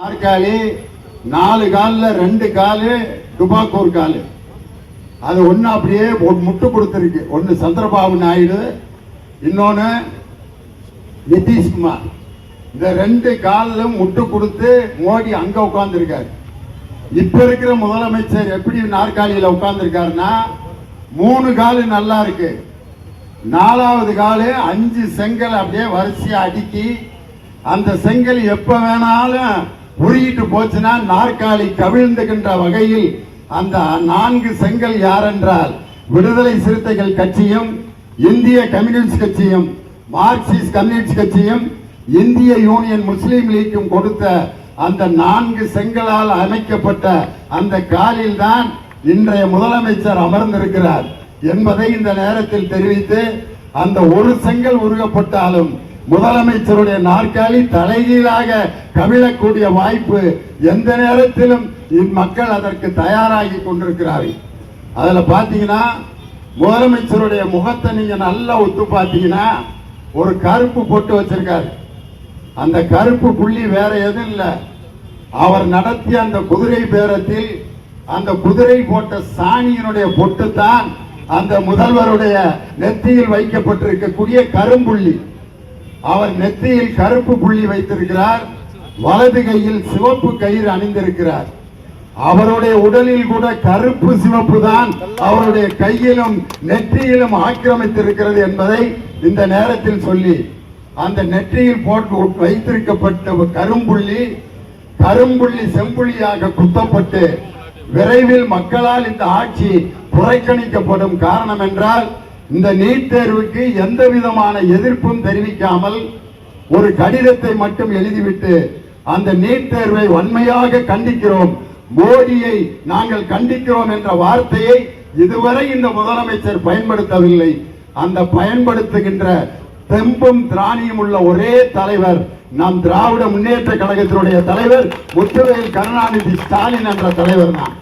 நாற்காலி 4 கால்ல 2 காலு துபாக்கூர் காலு, அது ஒன்று அப்படியே முட்டு கொடுத்துருக்கு. ஒன்று சந்திரபாபு நாயுடு, இன்னொன்று நிதிஷ்குமார். இந்த 2 காலிலும் முட்டு கொடுத்து மோடி அங்க உட்கார்ந்துருக்காரு. இப்ப இருக்கிற முதலமைச்சர் எப்படி நாற்காலியில் உட்கார்ந்துருக்காருன்னா, 3 காலு நல்லா இருக்கு, 4வது காலு 5 செங்கல் அப்படியே வரிசையா அடுக்கி, அந்த செங்கல் எப்ப வேணாலும் உருகிட்டு போச்சுன்னா நாற்காலி கவிழ்ந்துகின்ற வகையில் அந்த 4 செங்கல் யார் என்றால் விடுதலை சிறுத்தைகள் கட்சியும், இந்திய கம்யூனிஸ்ட் கட்சியும், மார்க்சிஸ்ட் கம்யூனிஸ்ட் கட்சியும், இந்திய யூனியன் முஸ்லீம் லீக்கும் கொடுத்த அந்த 4 செங்கலால் அமைக்கப்பட்ட அந்த காலில் தான் இன்றைய முதலமைச்சர் அமர்ந்திருக்கிறார் என்பதை இந்த நேரத்தில் தெரிவித்து, அந்த ஒரு செங்கல் உருகப்பட்டாலும் முதலமைச்சருடைய நாற்காலி தலைகீழாக கவிழக்கூடிய வாய்ப்பு எந்த நேரத்திலும் மக்கள் அதற்கு தயாராகி கொண்டிருக்கிறார்கள். அதுல பாத்தீங்கன்னா முதலமைச்சருடைய முகத்தை நீங்க நல்லா ஒத்து பார்த்தீங்கன்னா ஒரு கருப்பு பொட்டு வச்சிருக்காரு. அந்த கருப்பு புள்ளி வேற எதுவும் இல்லை, அவர் நடத்திய அந்த குதிரை பேரத்தில் அந்த குதிரை போட்ட சாணியினுடைய பொட்டு தான் அந்த முதல்வருடைய நெத்தியில் வைக்கப்பட்டிருக்கக்கூடிய கரும்புள்ளி. அவர் நெத்தியில் கருப்பு புள்ளி வைத்திருக்கிறார், வலது கையில் சிவப்பு கயிறு அணிந்திருக்கிறார். அவருடைய உடலில் கூட கருப்பு சிவப்பு தான் அவருடைய கையிலும் நெற்றியிலும் ஆக்கிரமித்திருக்கிறது என்பதை இந்த நேரத்தில் சொல்லி, அந்த நெற்றியில் போட்டு வைத்திருக்கப்பட்ட கரும்புள்ளி செம்புள்ளியாக குத்தப்பட்டு விரைவில் மக்களால் இந்த ஆட்சி புறக்கணிக்கப்படும். காரணம் என்றால், இந்த நீட் தேர்வுக்கு எந்த விதமான எதிர்ப்பும் தெரிவிக்காமல் ஒரு கடிதத்தை மட்டும் எழுதிவிட்டு அந்த நீட் தேர்வை வன்மையாக கண்டிக்கிறோம், மோடியை நாங்கள் கண்டிக்கிறோம் என்ற வார்த்தையை இதுவரை இந்த முதலமைச்சர் பயன்படுத்தவில்லை. அந்த பயன்படுத்துகின்ற தெம்பும் திராணியும் உள்ள ஒரே தலைவர் நம் திராவிட முன்னேற்ற கழகத்தினுடைய தலைவர் முத்துவேல் கருணாநிதி ஸ்டாலின் என்ற தலைவர் தான்.